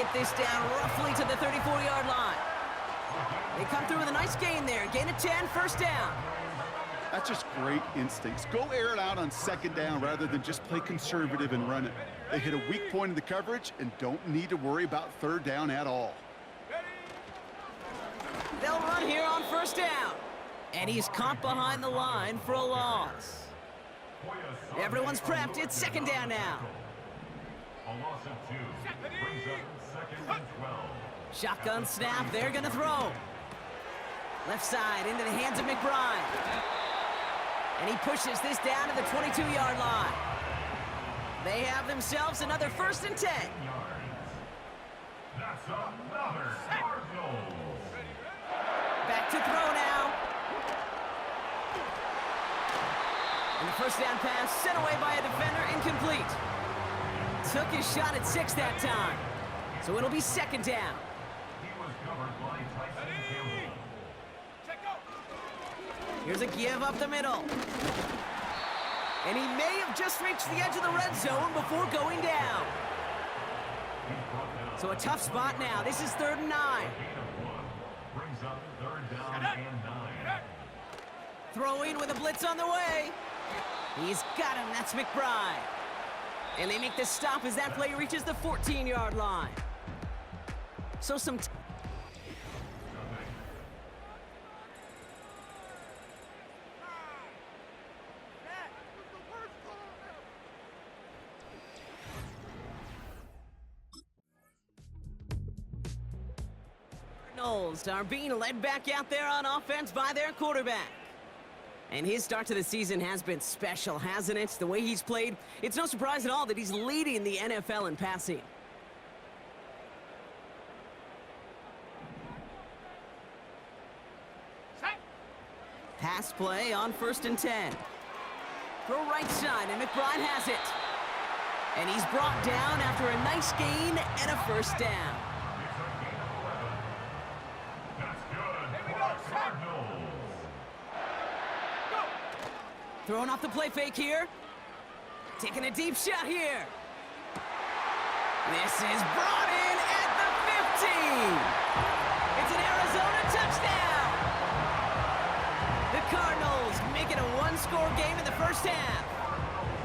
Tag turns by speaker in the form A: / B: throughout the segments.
A: get this down roughly to the 34-yard line. They come through with a nice gain there. Gain of 10, first down.
B: That's just great instincts. Go air it out on second down rather than just play conservative and run it. They hit a weak point in the coverage and don't need to worry about third down at all.
A: They'll run here on first down. And he's caught behind the line for a loss. Everyone's prepped. It's second down now.
C: A loss of 2. Brings up second and 12.
A: Shotgun snap. They're going to throw. Left side into the hands of McBride. And he pushes this down to the 22-yard line. They have themselves another first and 10.
C: That's another Cardinals.
A: Back to throw now. And the first down pass sent away by a defender, incomplete. Took his shot at 6 that time. So it'll be second down.
C: He was covered by Tyson Campbell.
A: Here's a give up the middle. And he may have just reached the edge of the red zone before going down. So a tough spot now. This is 3rd and 9.
C: Brings up 3rd down and 9.
A: Throwing with a blitz on the way. He's got him. That's McBride. And they make the stop as that play reaches the 14-yard line. So some... Cardinals are being led back out there on offense by their quarterback. And his start to the season has been special, hasn't it? The way he's played, it's no surprise at all that he's leading the NFL in passing. Pass play on 1st and 10. Throw right side, and McBride has it. And he's brought down after a nice gain and a first down. Throwing off the play fake here. Taking a deep shot here. This is brought in at the 15. It's an Arizona touchdown. The Cardinals make it a one-score game in the first half.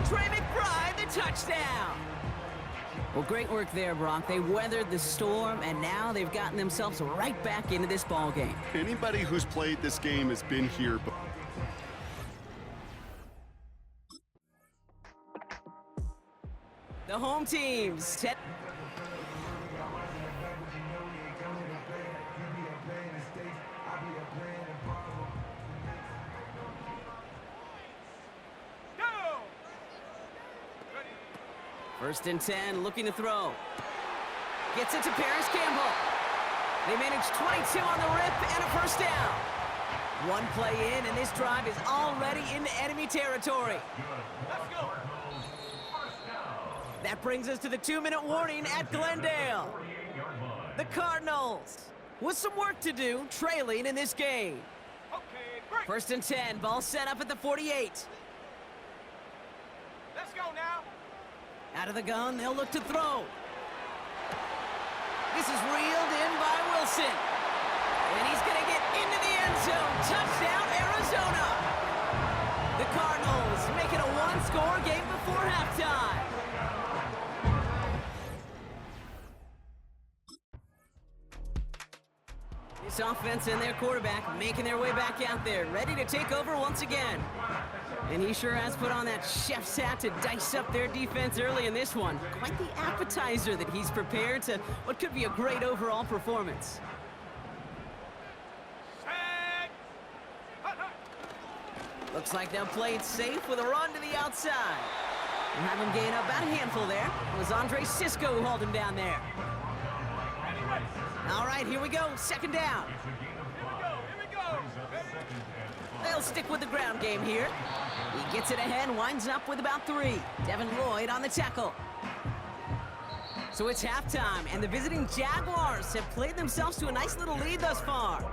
A: Trey McBride, the touchdown. Well, great work there, Brock. They weathered the storm, and now they've gotten themselves right back into this ball game.
B: Anybody who's played this game has been here before.
A: The home teams set. First and 10, looking to throw. Gets it to Paris Campbell. They manage 22 on the rip and a first down. One play in, and this drive is already into enemy territory.
C: Let's go.
A: That brings us to the 2-minute warning at Glendale. The Cardinals with some work to do, trailing in this game. First and 10, ball set up at the 48.
D: Let's go now.
A: Out of the gun, they'll look to throw. This is reeled in by Wilson. And he's going to get into the end zone. Touchdown, Arizona. The Cardinals make it a one-score game before halftime. This offense and their quarterback making their way back out there, ready to take over once again. And he sure has put on that chef's hat to dice up their defense early in this one. Quite the appetizer that he's prepared to what could be a great overall performance. Looks like they'll play it safe with a run to the outside. And have him gain about a handful there. It was Andre Sisco who hauled him down there. All right, here we go. Second down.
D: Here we go.
A: They'll stick with the ground game here. He gets it ahead, winds up with about 3. Devin Lloyd on the tackle. So it's halftime, and the visiting Jaguars have played themselves to a nice little lead thus far.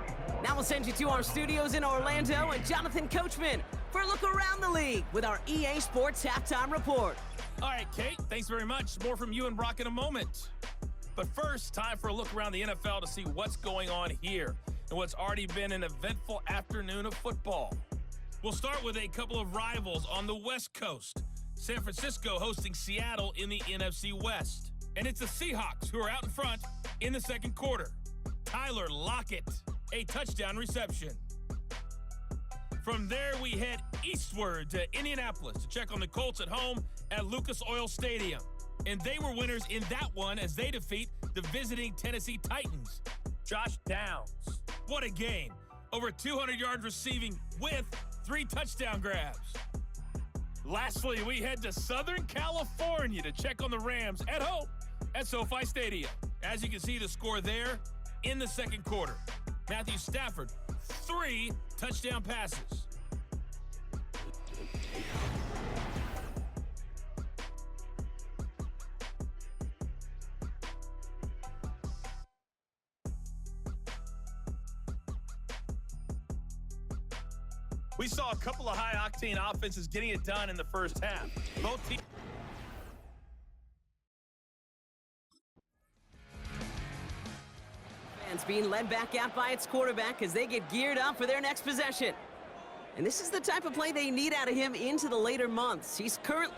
A: Now we'll send you to our studios in Orlando and Jonathan Coachman for a look around the league with our EA Sports Halftime Report.
E: All right, Kate, thanks very much. More from you and Brock in a moment. But first, time for a look around the NFL to see what's going on here and what's already been an eventful afternoon of football. We'll start with a couple of rivals on the West Coast. San Francisco hosting Seattle in the NFC West. And it's the Seahawks who are out in front in the second quarter. Tyler Lockett, a touchdown reception. From there, we head eastward to Indianapolis to check on the Colts at home at Lucas Oil Stadium. And they were winners in that one as they defeat the visiting Tennessee Titans. Josh Downs, what a game. Over 200 yards receiving with 3 touchdown grabs. Lastly, we head to Southern California to check on the Rams at home at SoFi Stadium. As you can see, the score there in the second quarter. Matthew Stafford, 3 touchdown passes. We saw a couple of high-octane offenses getting it done in the first half. Both teams.
A: Fans being led back out by its quarterback as they get geared up for their next possession. And this is the type of play they need out of him into the later months. He's currently...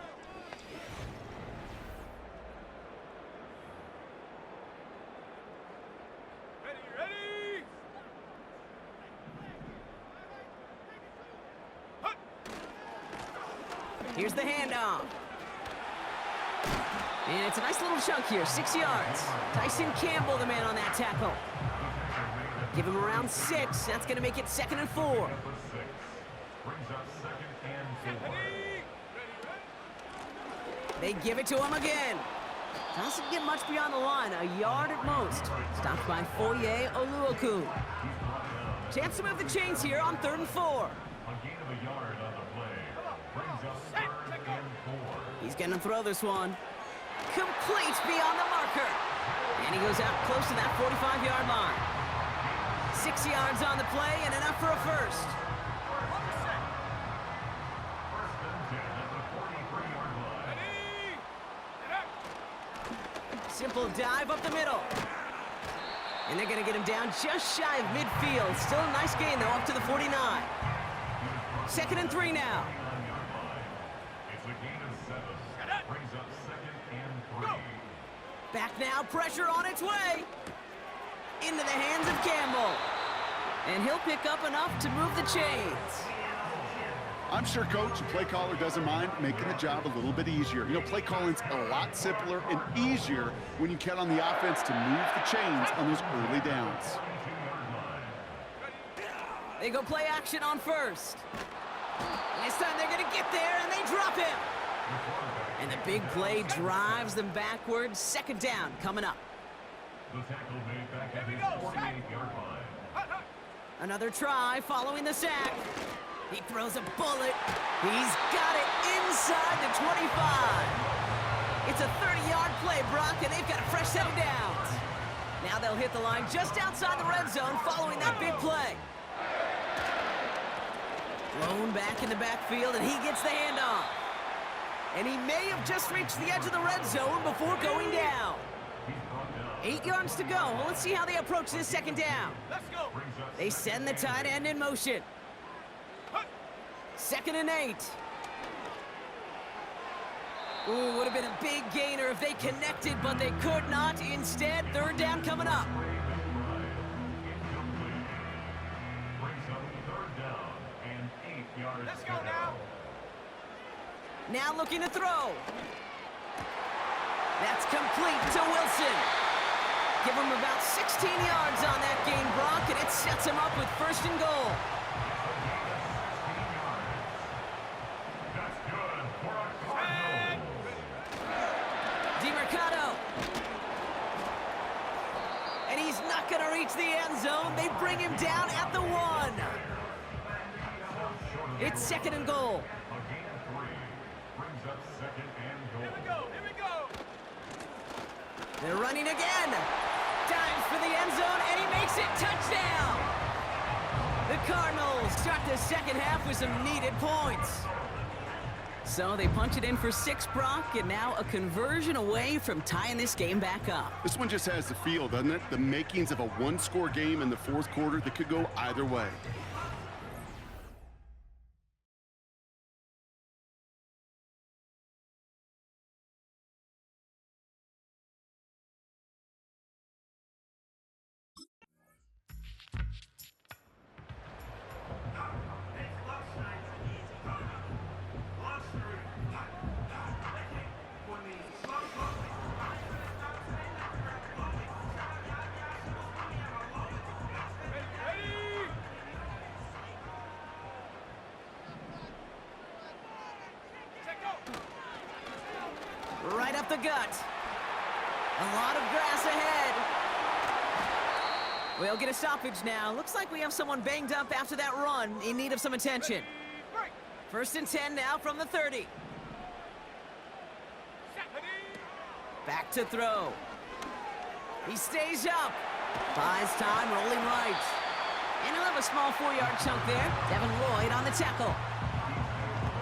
D: Ready?
A: Here's the handoff. And it's a nice little chunk here, 6 yards. Tyson Campbell, the man on that tackle. Give him around 6. That's going to make it 2nd and 4.
C: Brings up 2nd and 4.
A: They give it to him again. Doesn't get much beyond the line, a yard at most. Stopped by Foye Oluokun. Chance to move the chains here on 3rd and 4.
C: A gain of a yard on the play. Brings up 3rd and 4.
A: He's going to throw this one. Complete beyond the marker. And he goes out close to that 45-yard line. 6 yards on the play and enough for a first.
C: First and 10 at the 43-yard line.
A: Simple dive up the middle. And they're going to get him down just shy of midfield. Still a nice gain, though, up to the 49. 2nd and 3 now.
C: It's a gain of 7. Brings up 2nd and 3.
A: Back now, pressure on its way. Into the hands of Campbell. And he'll pick up enough to move the chains.
B: I'm sure coach and play caller doesn't mind making the job a little bit easier. You know, play calling's a lot simpler and easier when you count on the offense to move the chains on those early downs.
A: They go play action on 1st. This time they're going to get there, and they drop him. And the big play drives them backwards. 2nd down coming up.
C: The tackle made back at his 48-yard line.
A: Another try following the sack. He throws a bullet. He's got it inside the 25. It's a 30-yard play, Brock, and they've got a fresh set of downs. Now they'll hit the line just outside the red zone following that big play. Blown back in the backfield, and he gets the handoff. And he may have just reached the edge of the red zone before going down. 8 yards to go. Well, let's see how they approach this 2nd down.
D: Let's go.
A: They send the tight end in motion. 2nd and 8. Ooh, would have been a big gainer if they connected, but they could not. Instead, 3rd down coming up.
D: Let's go now.
A: Now looking to throw. That's complete to Wilson. Give him about 16 yards on that gain, Brock, and it sets him up with 1st and goal.
C: That's good for a Cardinal.
A: DeMercado. And he's not going to reach the end zone. They bring him down at the 1. It's 2nd and goal.
C: A gain of 3 brings up 2nd and goal.
D: Here we go.
A: They're running again. Dives for the end zone, and he makes it. Touchdown! The Cardinals start the second half with some needed points. So they punch it in for 6, Brock, and now a conversion away from tying this game back up.
B: This one just has the feel, doesn't it? The makings of a one-score game in the fourth quarter that could go either way.
A: Right up the gut. A lot of grass ahead. We'll get a stoppage now. Looks like we have someone banged up after that run, in need of some attention. First and 10 now from the 30. Back to throw. He stays up. Buys time, rolling right. And he'll have a small 4-yard chunk there. Devin Lloyd on the tackle.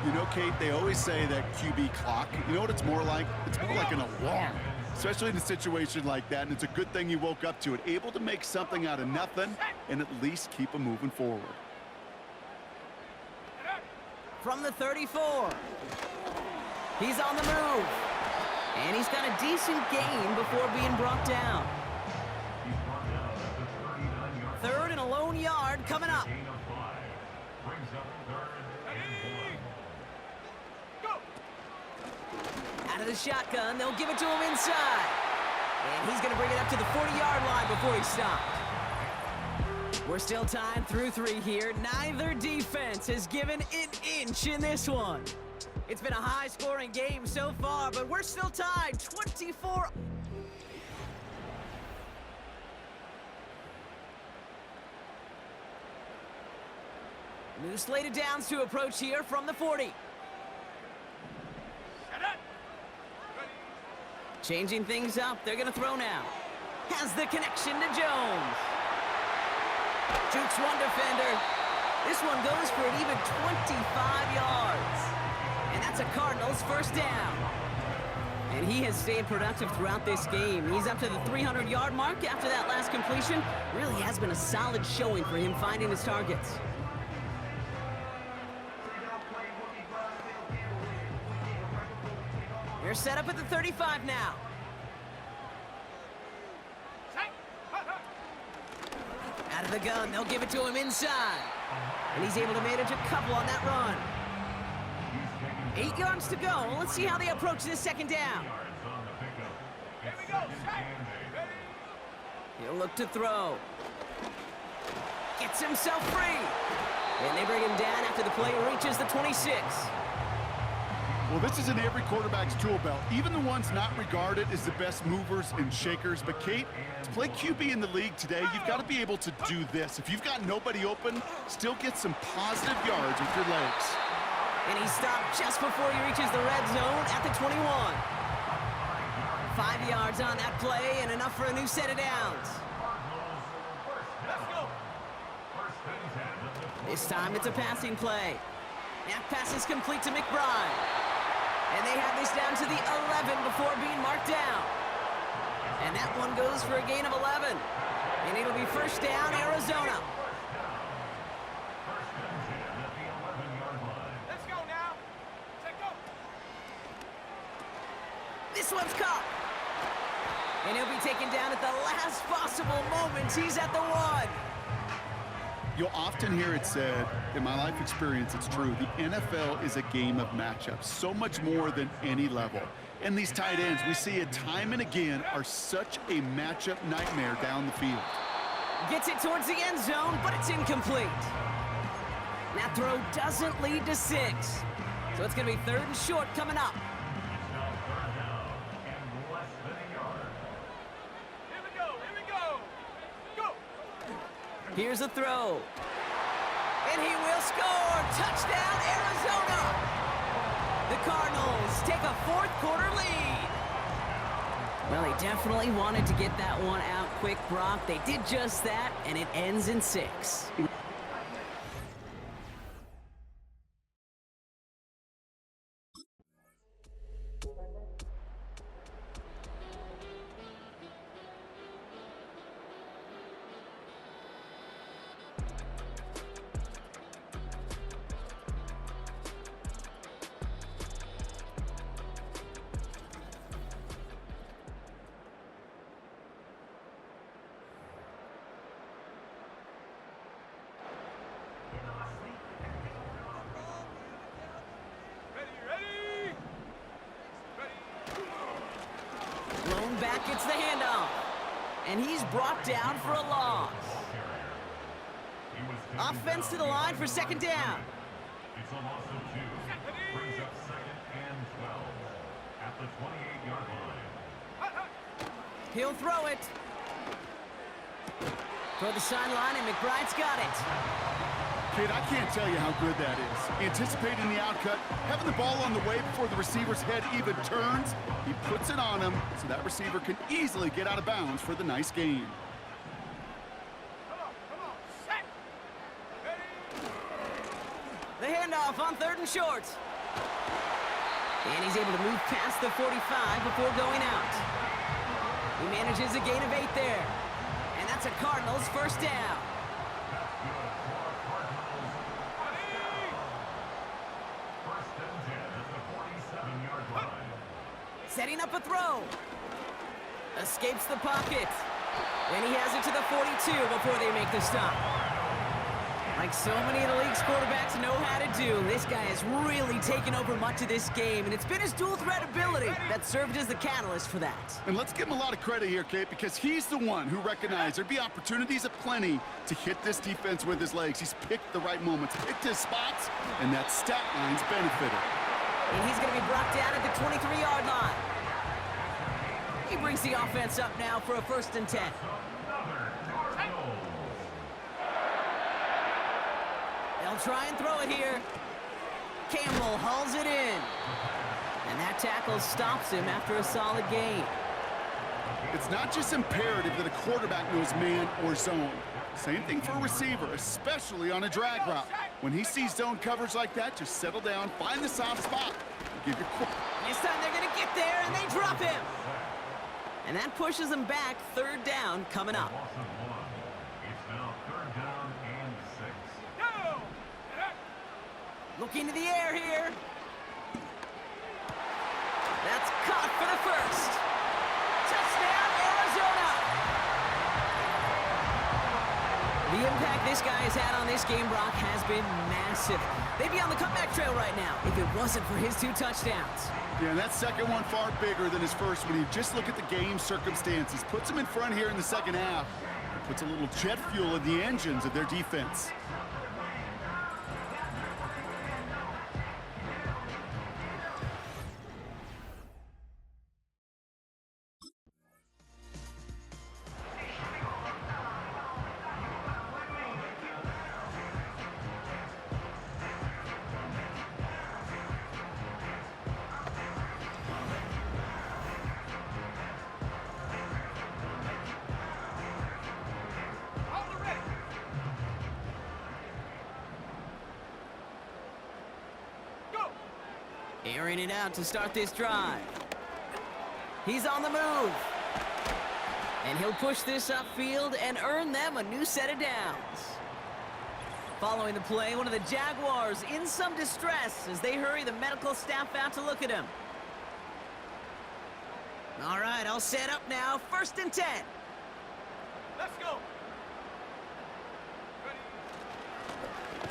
B: You know, Kate, they always say that QB clock, you know what it's more like? It's more like an alarm, especially in a situation like that, and it's a good thing you woke up to it, able to make something out of nothing and at least keep them moving forward.
A: From the 34. He's on the move. And he's got a decent gain before being brought down. 3rd and a lone yard coming up. Out of the shotgun, they'll give it to him inside. And he's going to bring it up to the 40-yard line before he stopped. We're still tied through 3 here. Neither defense has given an inch in this one. It's been a high-scoring game so far, but we're still tied 24. New slated downs to approach here from the 40. Changing things up, they're gonna throw now. Has the connection to Jones. Jukes one defender. This one goes for an even 25 yards. And that's a Cardinals first down. And he has stayed productive throughout this game. He's up to the 300-yard mark after that last completion. Really has been a solid showing for him finding his targets. They're set up at the 35 now. Out of the gun, they'll give it to him inside. And he's able to manage a couple on that run. 8 yards to go. Let's see how they approach this second down. He'll look to throw. Gets himself free. And they bring him down after the play reaches the 26.
B: Well, this is in every quarterback's tool belt, even the ones not regarded as the best movers and shakers. But, Kate, to play QB in the league today, you've got to be able to do this. If you've got nobody open, still get some positive yards with your legs.
A: And he stopped just before he reaches the red zone at the 21. 5 yards on that play and enough for a new set of downs. This time it's a passing play. That pass is complete to McBride. And they have this down to the 11 before being marked down. And that one goes for a gain of 11. And it'll be first down, Arizona.
D: Let's go now. Let's go.
A: This one's caught. And he'll be taken down at the last possible moment. He's at the 1.
B: You'll often hear it said, in my life experience, it's true, the NFL is a game of matchups, so much more than any level. And these tight ends, we see it time and again, are such a matchup nightmare down the field.
A: Gets it towards the end zone, but it's incomplete. That throw doesn't lead to 6. So it's going to be 3rd and short coming up.
D: Here we go. Here we go. Go.
A: Here's a throw. And he will score! Touchdown, Arizona! The Cardinals take a 4th quarter lead. Well, they definitely wanted to get that one out quick, Brock. They did just that, and it ends in 6. back gets the handoff. And he's brought down for a loss. Offense to the line for second down.
C: It's a loss of 2. Brings up second and 12 at the 28-yard line.
A: He'll throw it. Toward the sideline, and McBride's got it.
B: Kid, I can't tell you how good that is. Anticipating the outcut, having the ball on the way before the receiver's head even turns, he puts it on him so that receiver can easily get out of bounds for the nice gain.
D: Come on, set.
A: The handoff on 3rd and short. And he's able to move past the 45 before going out. He manages a gain of 8 there. And that's a Cardinals first down.
C: First and 10 at the 47-yard line.
A: Setting up a throw. Escapes the pocket. And he has it to the 42 before they make the stop. Like so many of the league's quarterbacks know how to do, this guy has really taken over much of this game, and it's been his dual threat ability that served as the catalyst for that.
B: And let's give him a lot of credit here, Kate, because he's the one who recognized there'd be opportunities aplenty to hit this defense with his legs. He's picked the right moments, picked his spots, and that stat line's benefited.
A: And he's going to be brought down at the 23-yard line. He brings the offense up now for a 1st and 10. They'll try and throw it here. Campbell hauls it in. And that tackle stops him after a solid gain.
B: It's not just imperative that a quarterback knows man or zone. Same thing for a receiver, especially on a drag route. When he sees zone coverage like that, just settle down, find the soft spot, and give your
A: This time they're going to get there, and they drop him. And that pushes them back. 3rd down coming up.
C: Loss of 1. It's now 3rd down and 6.
D: Go.
A: Looking to the air here. That's caught for the first. Touchdown, Arizona. The impact this guy has had on this game, Brock, has been massive. They'd be on the comeback trail right now if it wasn't for his 2 touchdowns.
B: Yeah, and that second one far bigger than his first when you just look at the game circumstances. Puts him in front here in the second half. Puts a little jet fuel in the engines of their defense.
D: All the ready. Go.
A: Airing it out to start this drive. He's on the move. And he'll push this upfield and earn them a new set of downs. Following the play, one of the Jaguars in some distress as they hurry the medical staff out to look at him. All right, all set up now. 1st and 10.
D: Let's go.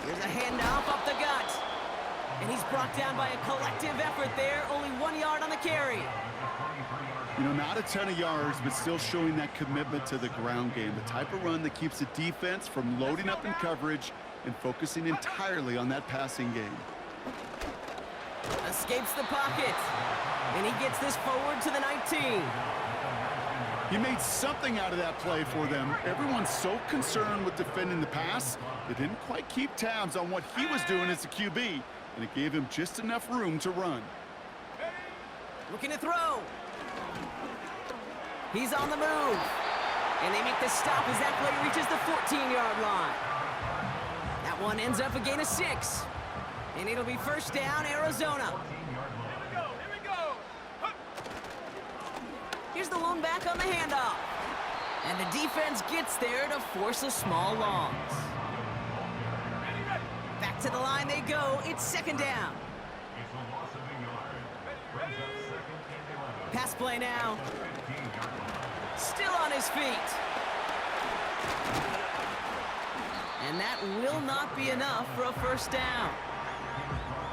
A: Here's a handoff up the gut. And he's brought down by a collective effort there. Only 1 yard on the carry.
B: You know, not a ton of yards, but still showing that commitment to the ground game. The type of run that keeps the defense from loading up in coverage and focusing entirely on that passing game.
A: Escapes the pocket. And he gets this forward to the 19.
B: He made something out of that play for them. Everyone's so concerned with defending the pass, they didn't quite keep tabs on what he was doing as a QB, and it gave him just enough room to run.
A: Looking to throw. He's on the move. And they make the stop as that play reaches the 14-yard line. That one ends up a gain of 6. And it'll be 1st down, Arizona.
D: Here we go. Huh.
A: Here's the lone back on the handoff. And the defense gets there to force a small loss.
D: Ready, ready.
A: Back to the line they go. It's 2nd down.
C: It's a loss of a yard. Brings up 2nd and 11.
A: Pass play now.
C: 15-yard line.
A: Still on his feet. And that will not be enough for a 1st down.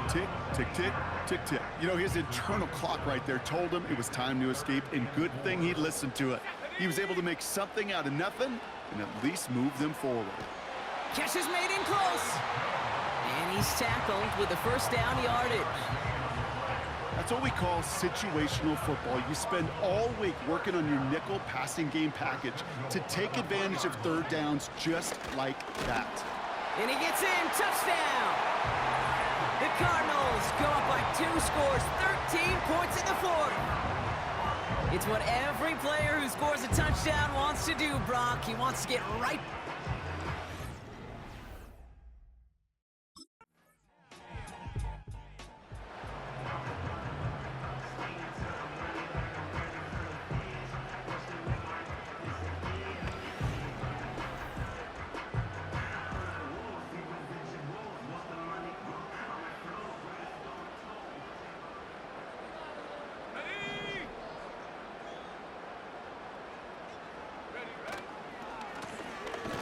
B: Tick, tick, tick. Tick-tick. You know, his internal clock right there told him it was time to escape, and good thing he listened to it. He was able to make something out of nothing and at least move them forward.
A: Catch is made in close. And he's tackled with the first down yardage.
B: That's what we call situational football. You spend all week working on your nickel passing game package to take advantage of third downs just like that.
A: And he gets in. Touchdown. The Cardinals go up by 2 scores, 13 points in the fourth. It's what every player who scores a touchdown wants to do, Brock. He wants to get right.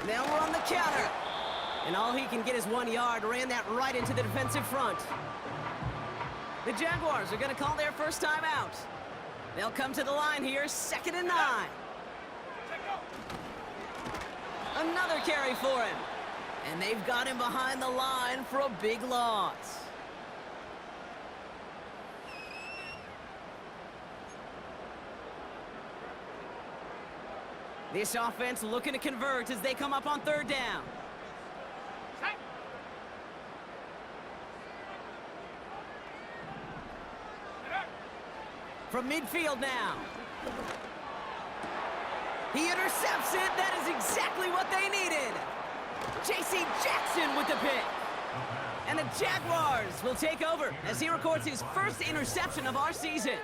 A: Now we're on the counter. And all he can get is 1 yard. Ran that right into the defensive front. The Jaguars are going to call their first time out. They'll come to the line here, 2nd and 9. Another carry for him. And they've got him behind the line for a big loss. This offense looking to convert as they come up on 3rd down. From midfield now. He intercepts it. That is exactly what they needed. J.C. Jackson with the pick. And the Jaguars will take over as he records his first interception of our season.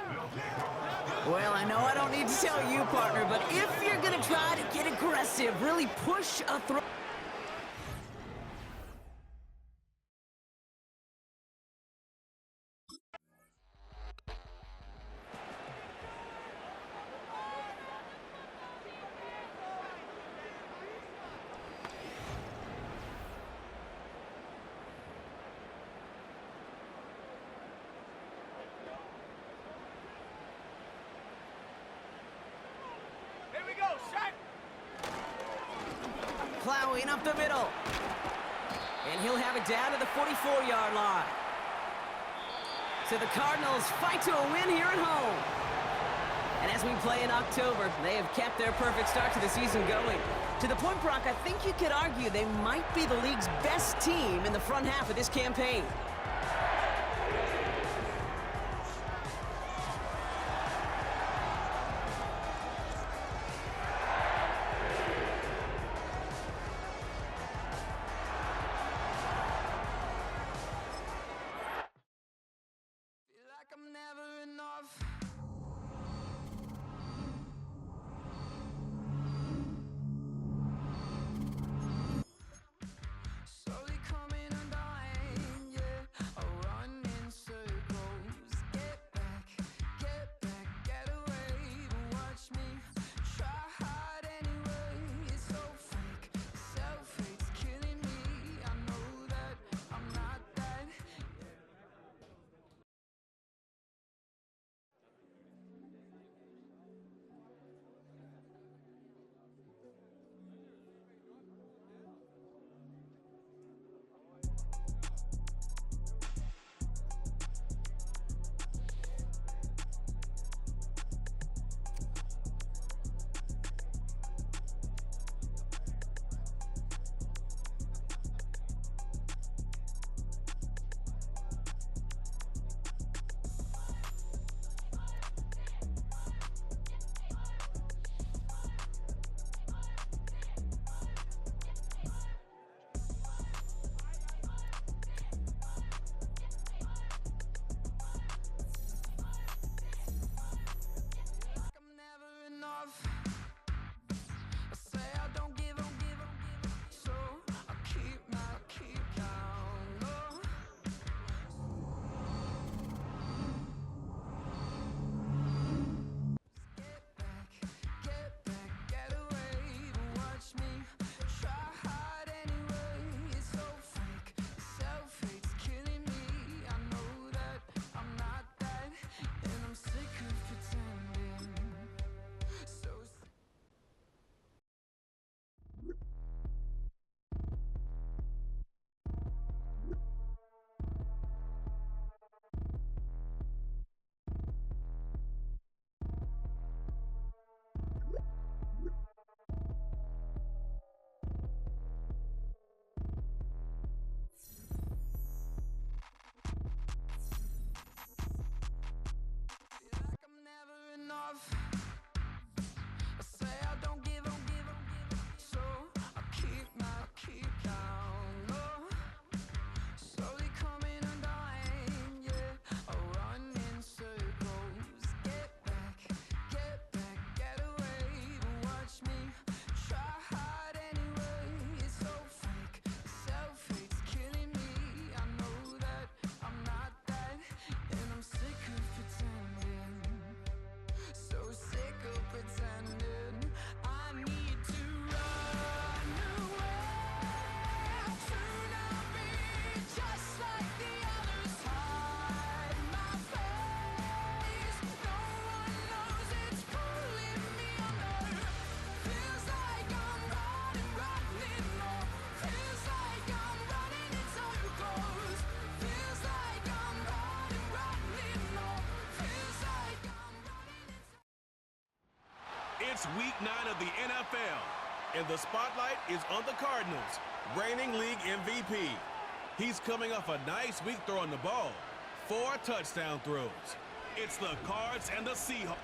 A: Well, I know I don't need to tell you, partner, but if you're going to try to get aggressive, really push a throw. Plowing up the middle. And he'll have it down to the 44-yard line. So the Cardinals fight to a win here at home. And as we play in October, they have kept their perfect start to the season going. To the point, Brock, I think you could argue they might be the league's best team in the front half of this campaign.
F: It's week 9 of the NFL, and the spotlight is on the Cardinals, reigning league MVP. He's coming off a nice week throwing the ball. 4 touchdown throws. It's the Cards and the Seahawks.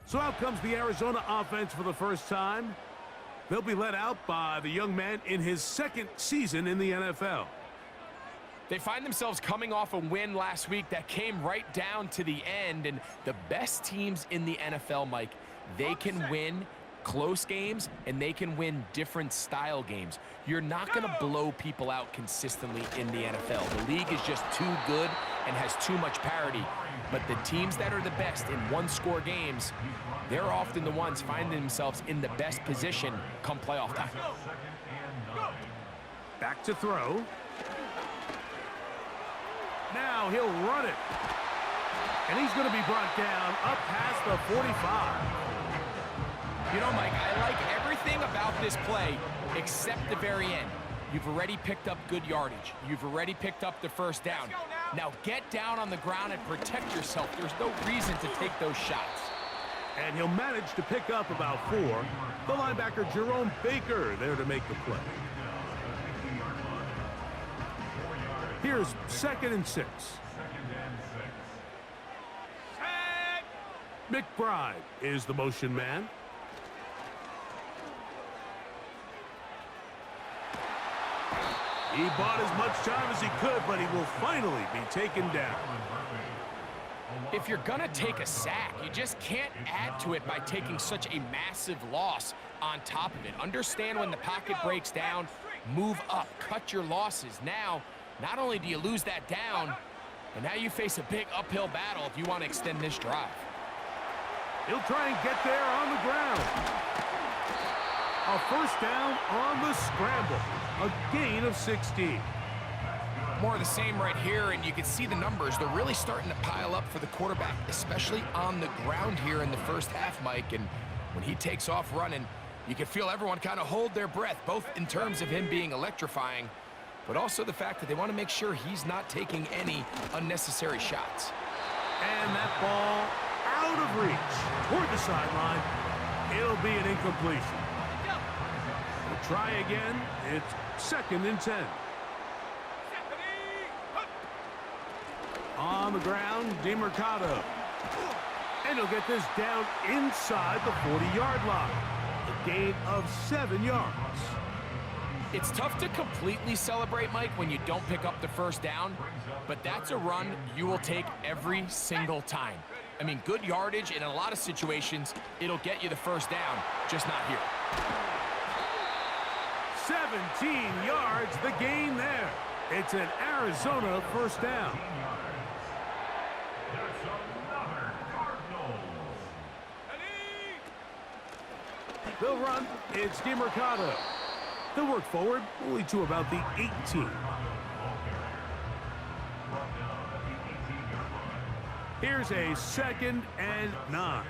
G: So out comes the Arizona offense for the first time. They'll be led out by the young man in his 2nd season in the NFL.
H: They find themselves coming off a win last week that came right down to the end, and the best teams in the NFL, Mike, they can win close games and they can win different style games. You're not going to blow people out consistently in the NFL. The league is just too good and has too much parity. But the teams that are the best in one-score games, they're often the ones finding themselves in the best position come playoff time.
G: Back to throw. Now he'll run it. And he's going to be brought down up past the 45.
H: You know, Mike, I like everything about this play except the very end. You've already picked up good yardage. You've already picked up the first down. Now get down on the ground and protect yourself. There's no reason to take those shots.
G: And he'll manage to pick up about 4. The linebacker, Jerome Baker, there to make the play. Here's 2nd and 6. McBride is the motion man. He bought as much time as he could, but he will finally be taken down.
H: If you're going to take a sack, you just can't add to it by taking such a massive loss on top of it. Understand when the pocket breaks down, move up, cut your losses. Now, not only do you lose that down, but now you face a big uphill battle if you want to extend this drive.
G: He'll try and get there on the ground. A first down on the scramble. A gain of 16.
H: More of the same right here, and you can see the numbers. They're really starting to pile up for the quarterback, especially on the ground here in the first half, Mike. And when he takes off running, you can feel everyone kind of hold their breath, both in terms of him being electrifying, but also the fact that they want to make sure he's not taking any unnecessary shots.
G: And that ball out of reach toward the sideline. It'll be an incompletion. We'll try again. It's 2nd and 10. On the ground, DeMercado. And he'll get this down inside the 40-yard line. A gain of 7 yards.
H: It's tough to completely celebrate, Mike, when you don't pick up the first down, but that's a run you will take every single time. I mean, good yardage, and in a lot of situations, it'll get you the first down, just not here.
G: 17 yards, the gain there. It's an Arizona first down. They'll run. It's DeMercado. They'll work forward only to about the 18. Here's a 2nd and 9.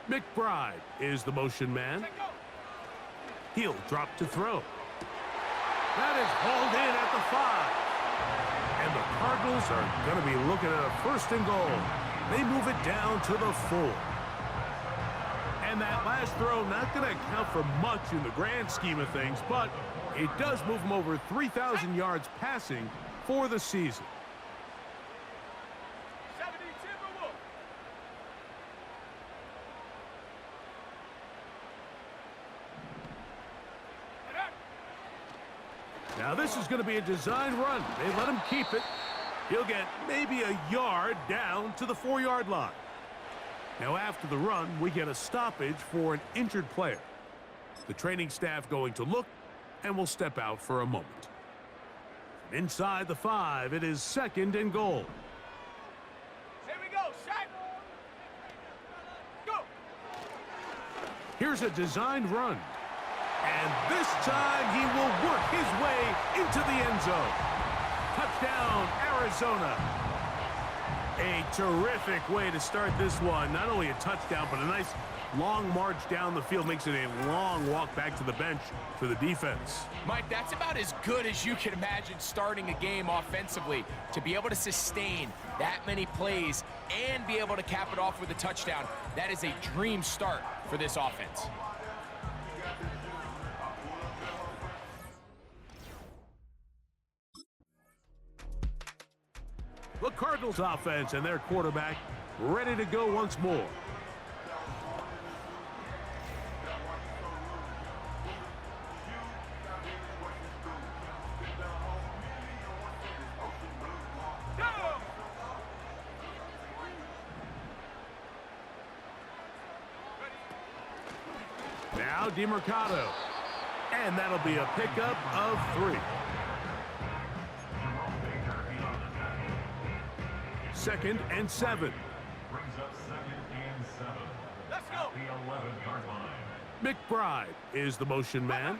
G: McBride is the motion man. He'll drop to throw. That is hauled in at the 5. And the Cardinals are going to be looking at a 1st and goal. They move it down to the 4. And that last throw not going to count for much in the grand scheme of things, but it does move them over 3,000 yards passing for the season. Now this is going to be a design run. They let him keep it. He'll get maybe a yard down to the 4-yard line. Now after the run, we get a stoppage for an injured player. The training staff going to look and will step out for a moment. Inside the 5, it is 2nd and goal.
D: Here we go, set. Go.
G: Here's a designed run. And this time he will work his way into the end zone. Touchdown, Arizona. A terrific way to start this one. Not only a touchdown, but a nice long march down the field. Makes it a long walk back to the bench for the defense.
H: Mike, that's about as good as you can imagine starting a game offensively. To be able to sustain that many plays and be able to cap it off with a touchdown, that is a dream start for this offense.
G: The Cardinals offense and their quarterback ready to go once more. Now DeMercado. And that'll be a pickup of 3. Second and 7.
C: Brings up 2nd and 7.
D: Let's go.
C: At the 11-yard line.
G: McBride is the motion man.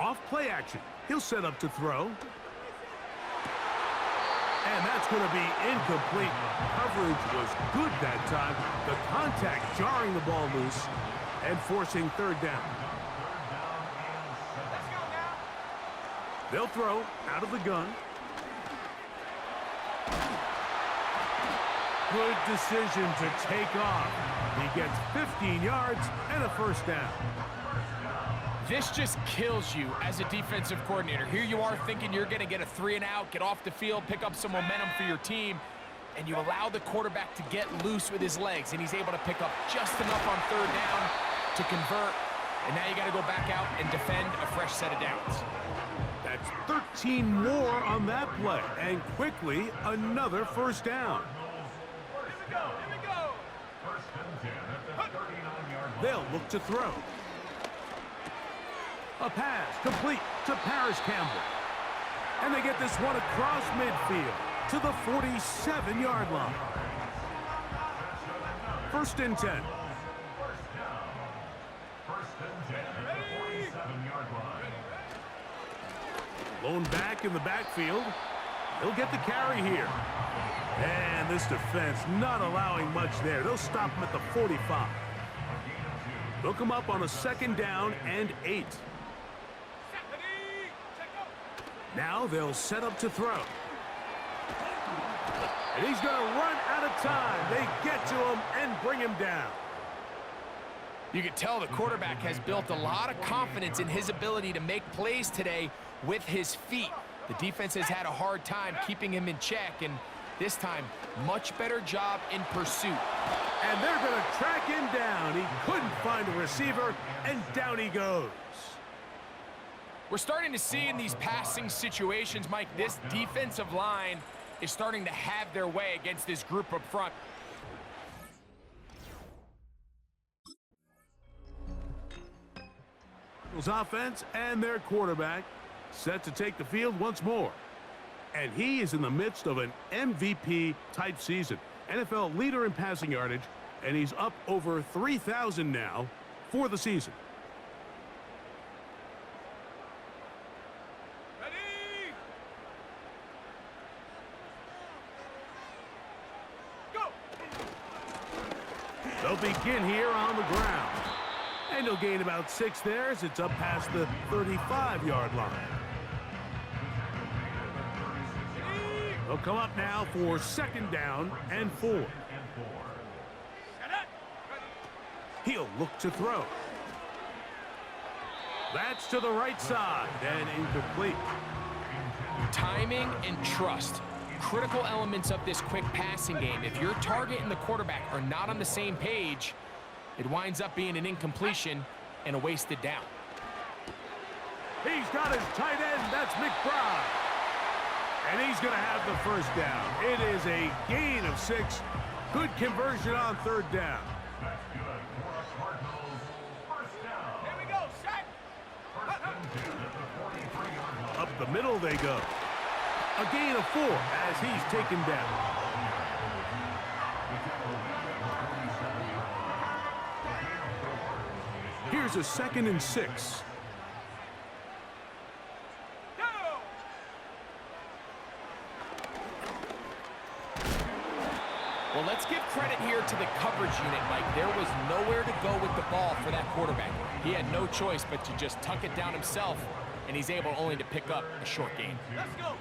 G: Off play action. He'll set up to throw. And that's going to be incomplete. Coverage was good that time. The contact jarring the ball loose and forcing 3rd down.
D: Let's go now.
G: They'll throw out of the gun. Good decision to take off. He gets 15 yards and a 1st down.
H: This just kills you as a defensive coordinator. Here you are thinking you're going to get a 3-and-out, get off the field, pick up some momentum for your team, and you allow the quarterback to get loose with his legs, and he's able to pick up just enough on 3rd down to convert, and now you got to go back out and defend a fresh set of downs.
G: That's 13 more on that play, and quickly another 1st down.
D: Here we go.
C: 1st and 10 at the 39-yard line.
G: They'll look to throw. A pass complete to Paris Campbell. And they get this one across midfield to the 47-yard line. 1st and 10.
C: 1st and 10 at the 47-yard line.
G: Blown back in the backfield. He'll get the carry here. And this defense not allowing much there. They'll stop him at the 45. They'll come up on a 2nd down and 8. Now they'll set up to throw. And he's going to run out of time. They get to him and bring him down.
H: You can tell the quarterback has built a lot of confidence in his ability to make plays today with his feet. The defense has had a hard time keeping him in check, and this time, much better job in pursuit.
G: And they're going to track him down. He couldn't find a receiver, and down he goes.
H: We're starting to see in these passing situations, Mike, this defensive line is starting to have their way against this group up front.
G: Offense and their quarterback set to take the field once more. And he is in the midst of an MVP-type season. NFL leader in passing yardage, and he's up over 3,000 now for the season.
D: Ready? Go.
G: They'll begin here on the ground. And he'll gain about 6 there as it's up past the 35-yard line. They'll come up now for 2nd down and 4. He'll look to throw. That's to the right side and incomplete.
H: Timing and trust, critical elements of this quick passing game. If your target and the quarterback are not on the same page, it winds up being an incompletion and a wasted down.
G: He's got his tight end. That's McBride. And he's going to have the 1st down. It is a gain of 6. Good conversion on 3rd down.
C: That's good for a Cardinals 1st down.
D: Here we go, Shaq.
C: 1st and 10 at the 43-yard line.
G: Up the middle they go. A gain of 4 as he's taken down. Here's a 2nd and 6.
H: Well, let's give credit here to the coverage unit, Mike. There was nowhere to go with the ball for that quarterback. He had no choice but to just tuck it down himself, and he's able only to pick up a short gain.
D: Let's go.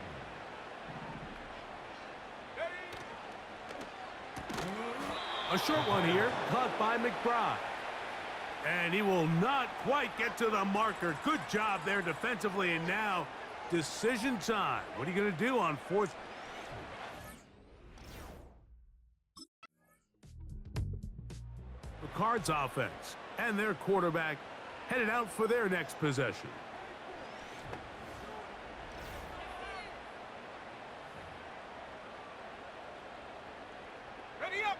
G: A short one here, caught by McBride. And he will not quite get to the marker. Good job there defensively, and now decision time. What are you going to do on fourth? The Cards offense and their quarterback headed out for their next possession.
D: Ready up.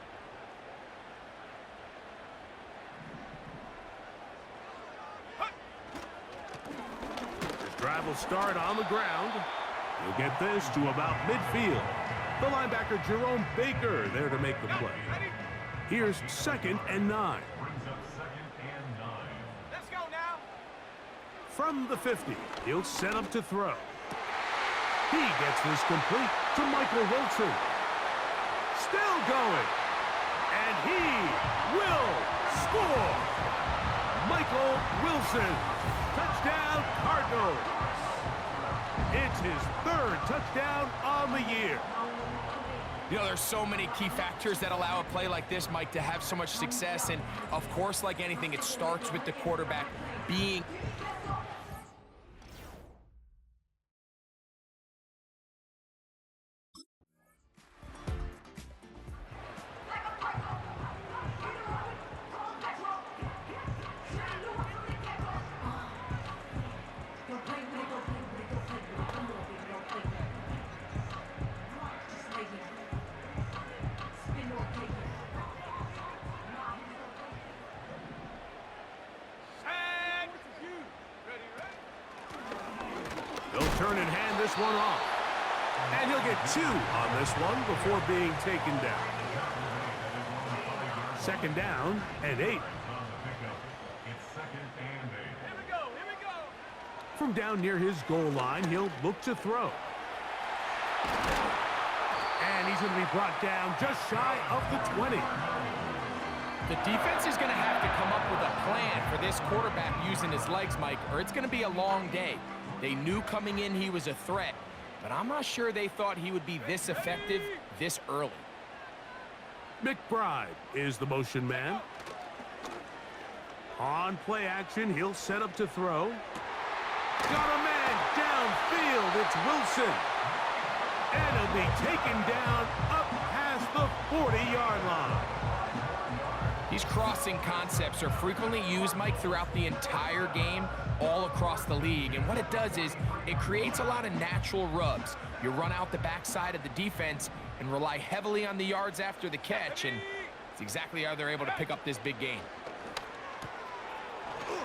G: The drive will start on the ground. He'll get this to about midfield. The linebacker Jerome Baker there to make the play.
D: Ready?
G: Here's 2nd and 9.
C: Brings up 2nd and 9.
D: Let's go now.
G: From the 50, he'll set up to throw. He gets this complete to Michael Wilson. Still going. And he will score. Michael Wilson. Touchdown, Cardinals. It's his 3rd touchdown on the year.
H: You know, there's so many key factors that allow a play like this, Mike, to have so much success. And, of course, like anything, it starts with the quarterback being...
D: Set. Ready, ready.
G: He'll turn and hand this one off. And he'll get 2 on this one before being taken down. 2nd down and 8.
C: On the pickup, it's 2nd and 8.
D: Here we go. Here we go.
G: From down near his goal line, he'll look to throw. And he's going to be brought down just shy of the 20.
H: The defense is going to have to come up with a plan for this quarterback using his legs, Mike, or it's going to be a long day. They knew coming in he was a threat, but I'm not sure they thought he would be this effective this early.
G: McBride is the motion man. On play action, he'll set up to throw. Got a man downfield. It's Wilson. And he'll be taken down up past the 40-yard line.
H: These crossing concepts are frequently used, Mike, throughout the entire game, all across the league. And what it does is it creates a lot of natural rubs. You run out the backside of the defense and rely heavily on the yards after the catch, and it's exactly how they're able to pick up this big gain.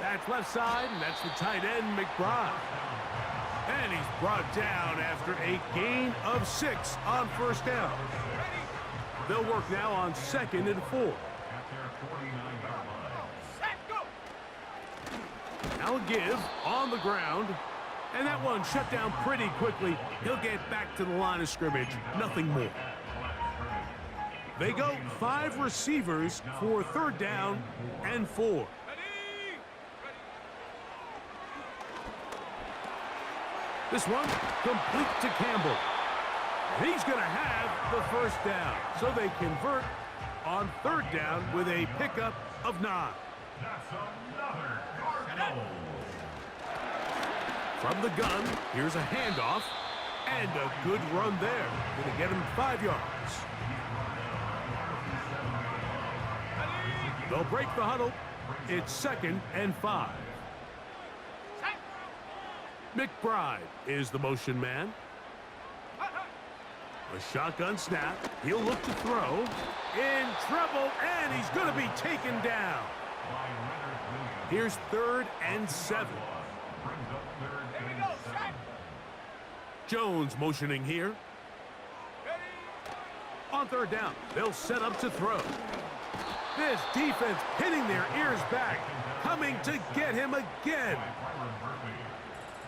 G: That's left side, and that's the tight end, McBride. And he's brought down after a gain of 6 on 1st down. They'll work now on 2nd and 4.
C: At their 49-yard line.
D: Set. Go.
G: Now a give on the ground. And that one shut down pretty quickly. He'll get back to the line of scrimmage. Nothing more. They go 5 receivers for 3rd down and 4.
D: Ready. Ready.
G: This one complete to Campbell. And he's going to have the 1st down. So they convert on 3rd down with a pickup of 9.
C: That's another Cardinals.
G: From the gun, here's a handoff. And a good run there. Going to get him 5 yards. They'll break the huddle. It's 2nd and 5. McBride is the motion man. A shotgun snap. He'll look to throw. In trouble, and he's going to be taken down. Here's 3rd and 7.
D: Here we go. Set.
G: Jones motioning here.
D: Ready.
G: On 3rd down, they'll set up to throw. This defense pinning their ears back, coming to get him again.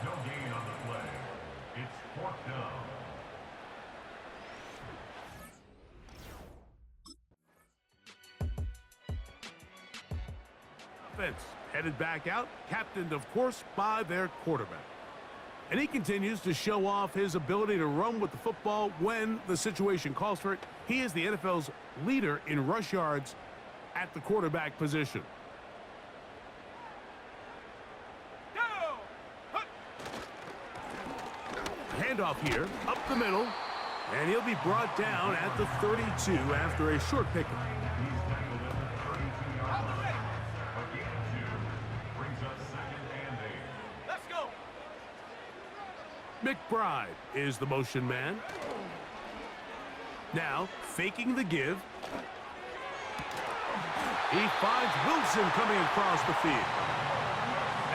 C: No gain on the play. It's 4th down.
G: offense headed back out, captained, of course, by their quarterback. And he continues to show off his ability to run with the football when the situation calls for it. He is the NFL's leader in rush yards at the quarterback position. Handoff here, up the middle, and he'll be brought down at the 32 after a short pickup.
D: Let's go.
G: McBride is the motion man. Now, faking the give. He finds Wilson coming across the field.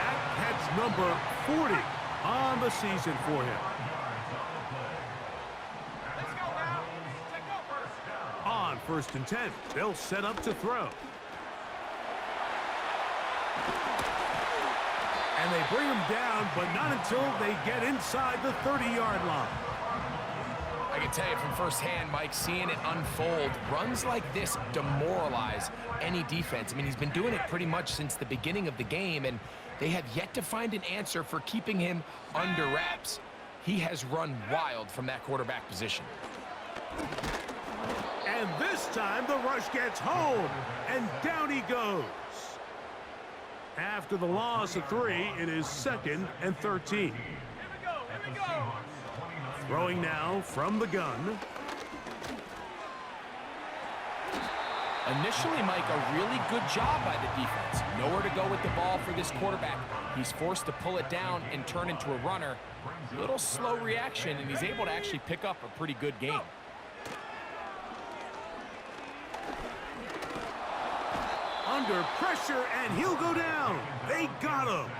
G: That catch number 40 on the season for him.
D: Let's go now. Check go first.
G: On 1st and 10, they'll set up to throw. And they bring him down, but not until they get inside the 30-yard line.
H: I can tell you from firsthand, Mike, seeing it unfold, runs like this demoralize any defense. I mean, he's been doing it pretty much since the beginning of the game, and they have yet to find an answer for keeping him under wraps. He has run wild from that quarterback position.
G: And this time, the rush gets home, and down he goes. After the loss of 3, it is 2nd and 13.
D: Here we go. Here we go.
G: Throwing now from the gun.
H: Initially, Mike, a really good job by the defense. Nowhere to go with the ball for this quarterback. He's forced to pull it down and turn into a runner. Little slow reaction, and he's able to actually pick up a pretty good game.
G: Under pressure, and he'll go down. They got him.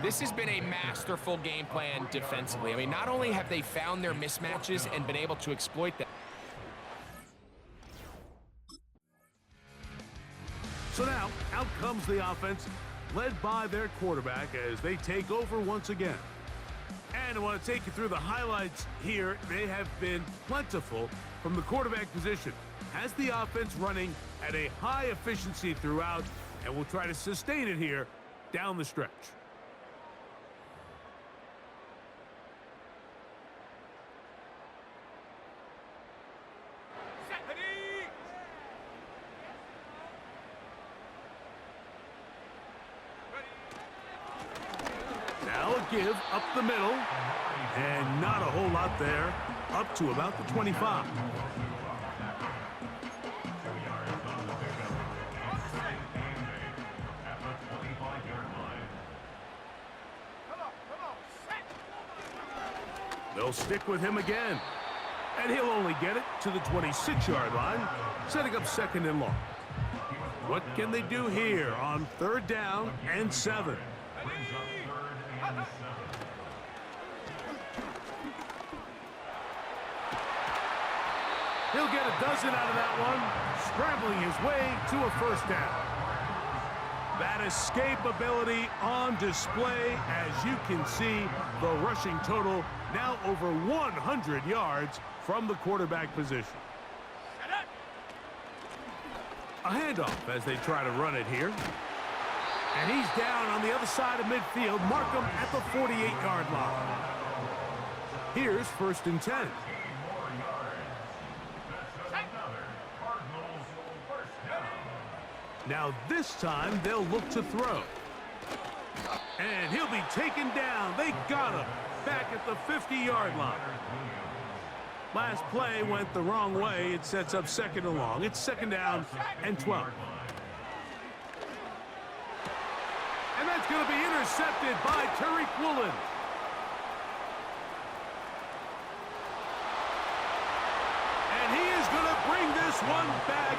H: This has been a masterful game plan defensively. I mean, not only have they found their mismatches and been able to exploit them.
G: So now, out comes the offense, led by their quarterback as they take over once again. And I want to take you through the highlights here. They have been plentiful from the quarterback position. Has the offense running at a high efficiency throughout, and we'll try to sustain it here down the stretch. Now a give up the middle, and not a whole lot there, up to about the 25. They'll stick with him again, and he'll only get it to the 26-yard line, setting up 2nd and long. What can they do here on 3rd down and 7? He'll get a dozen out of that one, scrambling his way to a 1st down. That escapability on display. As you can see, the rushing total now over 100 yards from the quarterback position. A handoff as they try to run it here. And he's down on the other side of midfield. Mark him at the 48-yard line. Here's 1st and 10. Now this time they'll look to throw. And he'll be taken down. They got him back at the 50-yard line. Last play went the wrong way. It sets up 2nd and long. It's 2nd down and 12. And that's going to be intercepted by Tariq Woolen. And he is going to bring this one back.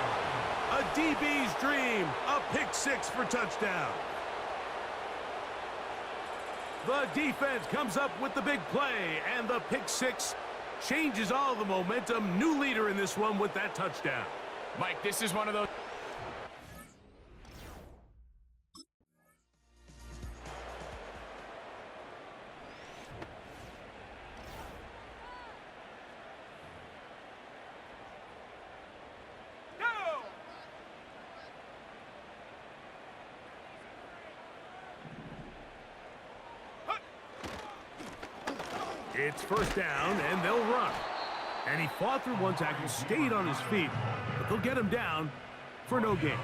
G: A DB's dream, a pick 6 for touchdown. The defense comes up with the big play, and the pick 6 changes all the momentum. New leader in this one with that touchdown.
H: Mike, this is one of those.
G: It's first down, and they'll run. And he fought through one tackle, stayed on his feet, but they'll get him down for no gain.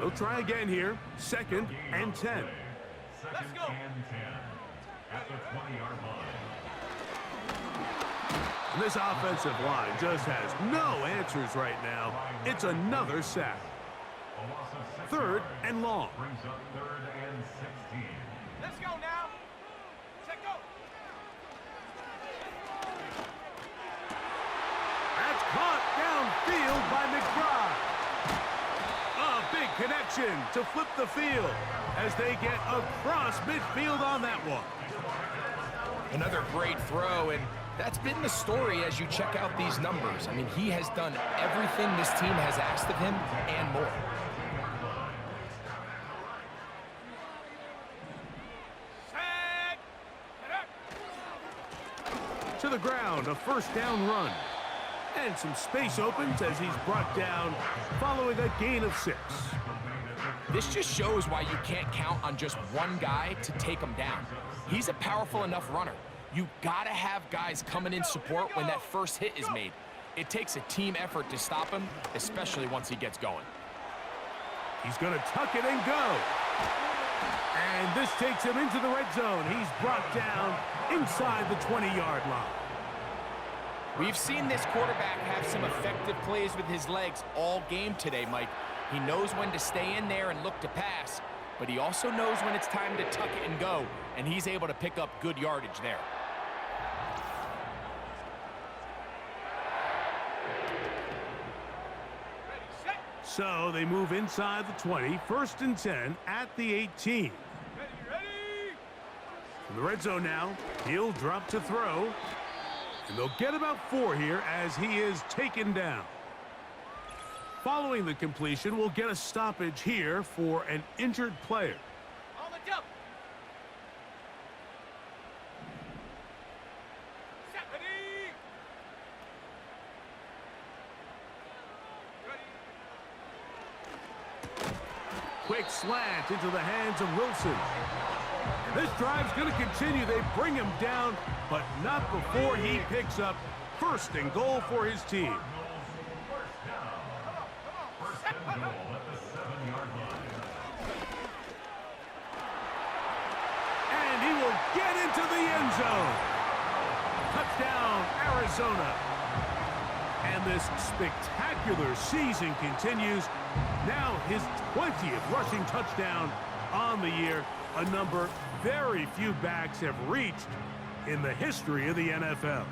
G: They'll try again here, 2nd and 10.
C: Second and 10 at the 20-yard line.
G: And this offensive line just has no answers right now. It's another sack.
C: A loss of 6
G: 3rd
C: yards
G: and long.
C: brings up 3rd and 16.
D: Let's go now. Check go.
G: That's caught downfield by McBride. A big connection to flip the field as they get across midfield on that one.
H: Another great throw, and that's been the story as you check out these numbers. I mean, he has done everything this team has asked of him and more.
D: Set.
G: To the ground, a first down run. And some space opens as he's brought down following a gain of 6.
H: This just shows why you can't count on just one guy to take him down. He's a powerful enough runner. You gotta have guys coming in support when that first hit is made. It takes a team effort to stop him, especially once he gets going.
G: He's gonna tuck it and go. And this takes him into the red zone. He's brought down inside the 20-yard line.
H: We've seen this quarterback have some effective plays with his legs all game today, Mike. He knows when to stay in there and look to pass, but he also knows when it's time to tuck it and go, and he's able to pick up good yardage there.
G: So they move inside the 20, 1st and 10 at the 18.
D: Ready.
G: In the red zone now, he'll drop to throw. And they'll get about 4 here as he is taken down. Following the completion, we'll get a stoppage here for an injured player.
D: On the jump. Set. Ready.
G: Quick slant into the hands of Wilson. And this drive's going to continue. They bring him down, but not before he picks up 1st and goal for his team.
C: First and goal at the 7-yard line.
G: And he will get into the end zone. Touchdown, Arizona. And this spectacular season continues. Now his 20th rushing touchdown on the year, a number very few backs have reached in the history of the NFL.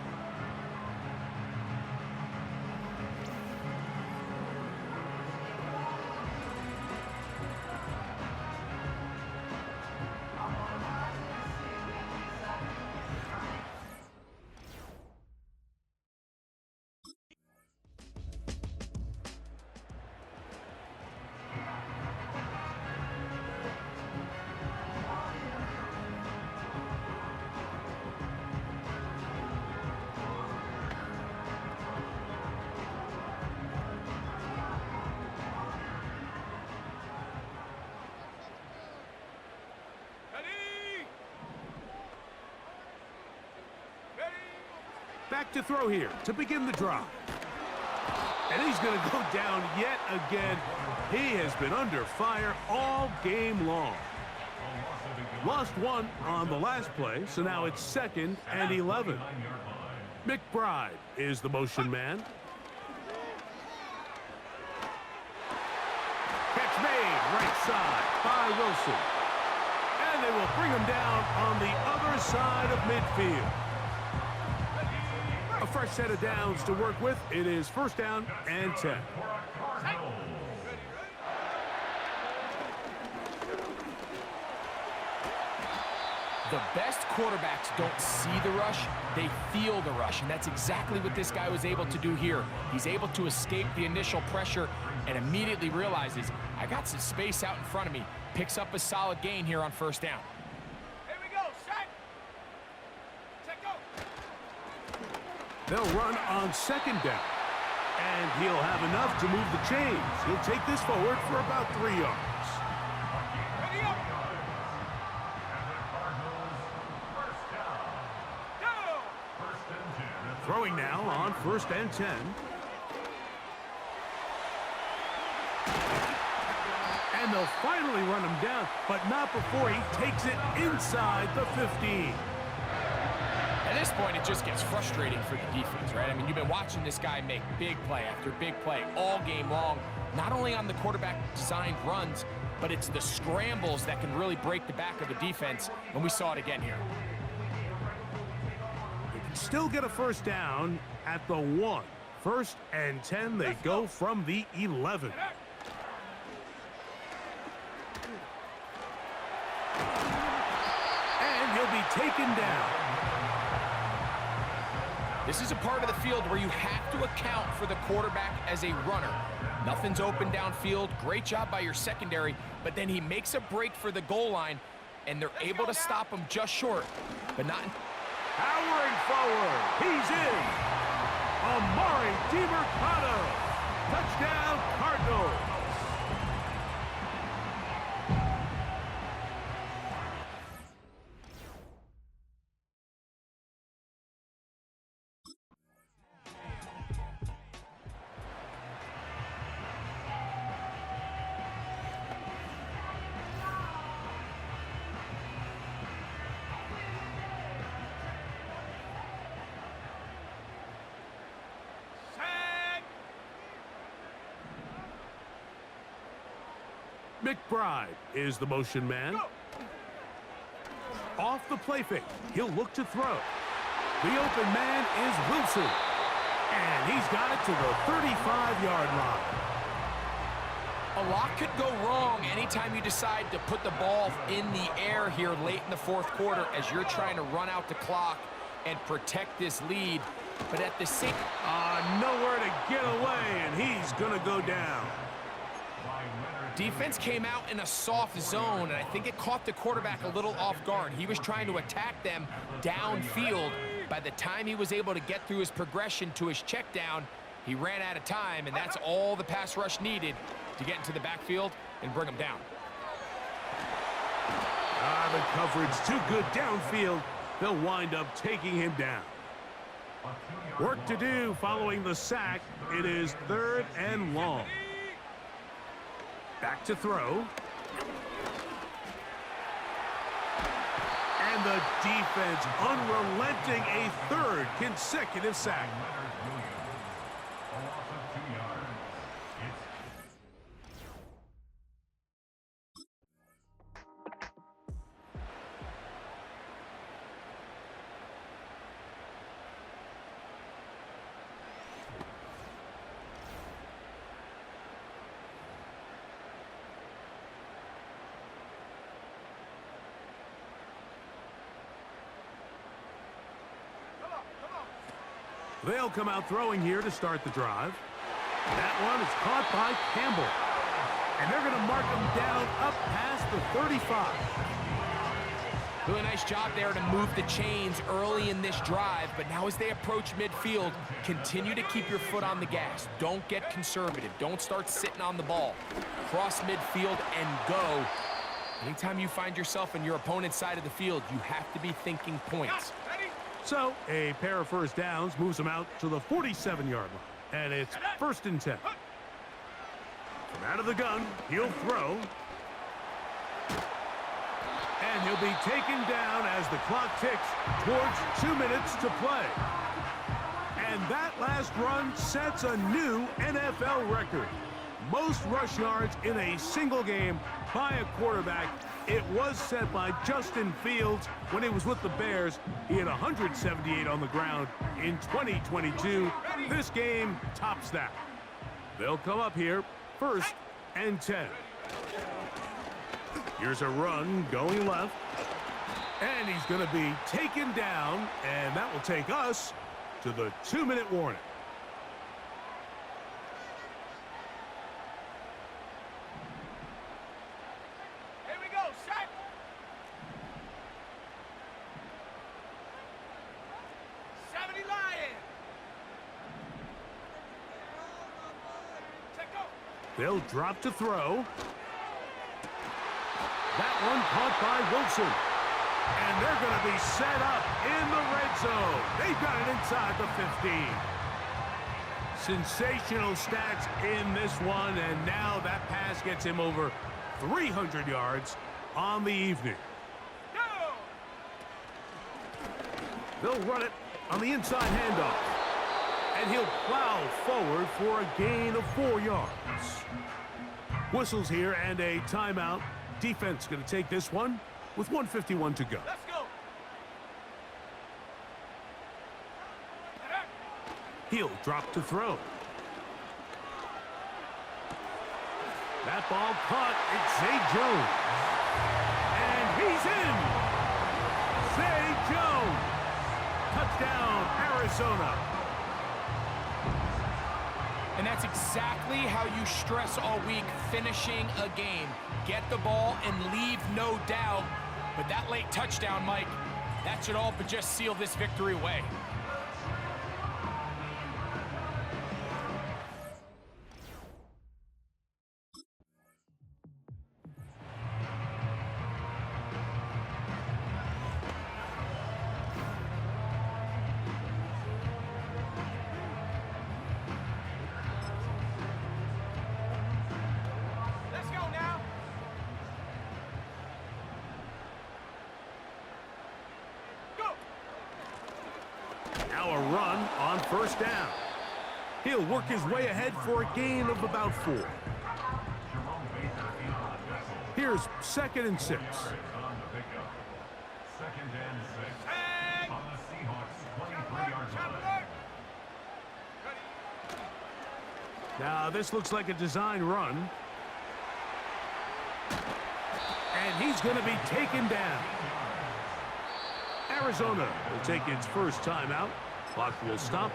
G: Back to throw here to begin the drive. And he's going to go down yet again. He has been under fire all game long. Lost one on the last play, so now it's 2nd and 11. McBride is the motion man. Catch made right side by Wilson. And they will bring him down on the other side of midfield. A fresh set of downs to work with. It is 1st down and 10.
H: The best quarterbacks don't see the rush, they feel the rush, and that's exactly what this guy was able to do here. He's able to escape the initial pressure and immediately realizes, I got some space out in front of me. Picks up a solid gain here on 1st down.
D: Here we go. Set. Check go.
G: They'll run on 2nd down. And he'll have enough to move the chains. He'll take this forward for about 3 yards.
D: Ready up.
C: And the Cardinals first down.
D: Go.
G: throwing now on 1st and 10. And they'll finally run him down, but not before he takes it inside the 15.
H: At this point, it just gets frustrating for the defense, right? I mean, you've been watching this guy make big play after big play all game long, not only on the quarterback-designed runs, but it's the scrambles that can really break the back of the defense, and we saw it again here.
G: They can still get a 1st down at the 1. 1st and 10, they go from the 11. And he'll be taken down.
H: This is a part of the field where you have to account for the quarterback as a runner. Nothing's open downfield. Great job by your secondary, but then he makes a break for the goal line, and they're able to stop him just short, but not.
G: Powering forward, he's in. Amari DiMercado, touchdown Cardinals. McBride is the motion man. Off the play fake, he'll look to throw. The open man is Wilson. And he's got it to the 35-yard line.
H: A lot could go wrong anytime you decide to put the ball in the air here late in the 4th quarter as you're trying to run out the clock and protect this lead. But at the same
G: nowhere to get away, and he's going to go down.
H: Defense came out in a soft zone, and I think it caught the quarterback a little off guard. He was trying to attack them downfield. By the time he was able to get through his progression to his check down, he ran out of time, and that's all the pass rush needed to get into the backfield and bring him down.
G: The coverage too good downfield. They'll wind up taking him down. Work to do following the sack. It is 3rd and long. Back to throw. And the defense unrelenting, a 3rd consecutive sack. They'll come out throwing here to start the drive. That one is caught by Campbell. And they're going to mark him down up past the 35.
H: Really nice job there to move the chains early in this drive, but now as they approach midfield, continue to keep your foot on the gas. Don't get conservative. Don't start sitting on the ball. Cross midfield and go. Anytime you find yourself in your opponent's side of the field, you have to be thinking points.
G: So a pair of 1st downs moves him out to the 47-yard line. And it's 1st and 10. From out of the gun, he'll throw. And he'll be taken down as the clock ticks towards 2 minutes to play. And that last run sets a new NFL record. Most rush yards in a single game by a quarterback. It was set by Justin Fields when he was with the Bears. He had 178 on the ground in 2022. This game tops that. They'll come up here 1st and 10. Here's a run going left. And he's going to be taken down, and that will take us to the 2-minute warning.
D: Here we go, set. Lion. Check go.
G: They'll drop to throw. That one caught by Wilson. And they're going to be set up in the red zone. They've got it inside the 15. Sensational stats in this one, and now that pass gets him over 300 yards on the evening. They'll run it on the inside handoff, and he'll plow forward for a gain of 4 yards. Whistles here and a timeout. Defense going to take this one with 1:51 to go.
D: Let's go.
G: He'll drop to throw. That ball caught. It's Zay Jones. And he's in. Zay Jones. Touchdown, Arizona.
H: And that's exactly how you stress all week, finishing a game. Get the ball and leave no doubt. But that late touchdown, Mike, that should all but just seal this victory away.
D: Let's go now. Go.
G: Now a run on first down. He'll work his way ahead for a gain of about 4. Here's 2nd and 6.
C: On the pickup. 2nd and 6.
D: Tag.
C: On the Seahawks 23-yard line.
G: Now this looks like a design run. And he's going to be taken down. Arizona will take its first timeout. Clock will stop,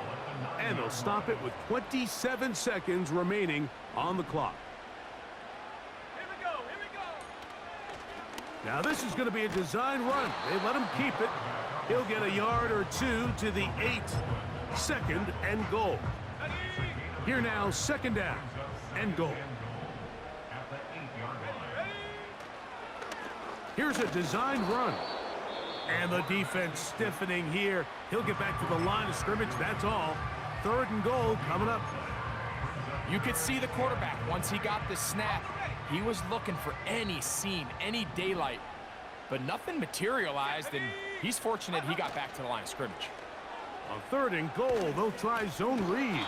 G: and they'll stop it with 27 seconds remaining on the clock.
D: Here we go. Here we go.
G: Now this is going to be a design run. They let him keep it. He'll get a yard or 2 to the 8. 2nd and goal. Here now, 2nd down and goal.
C: At the 8-yard line.
G: Here's a design run. And the defense stiffening here. He'll get back to the line of scrimmage, that's all. 3rd and goal coming up.
H: You could see the quarterback, once he got the snap, he was looking for any seam, any daylight. But nothing materialized, and he's fortunate he got back to the line of scrimmage.
G: On 3rd and goal, they'll try zone read.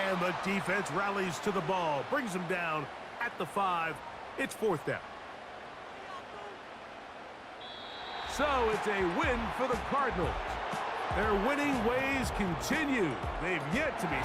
G: And the defense rallies to the ball, brings him down at the 5. It's 4th down. So it's a win for the Cardinals. Their winning ways continue. They've yet to be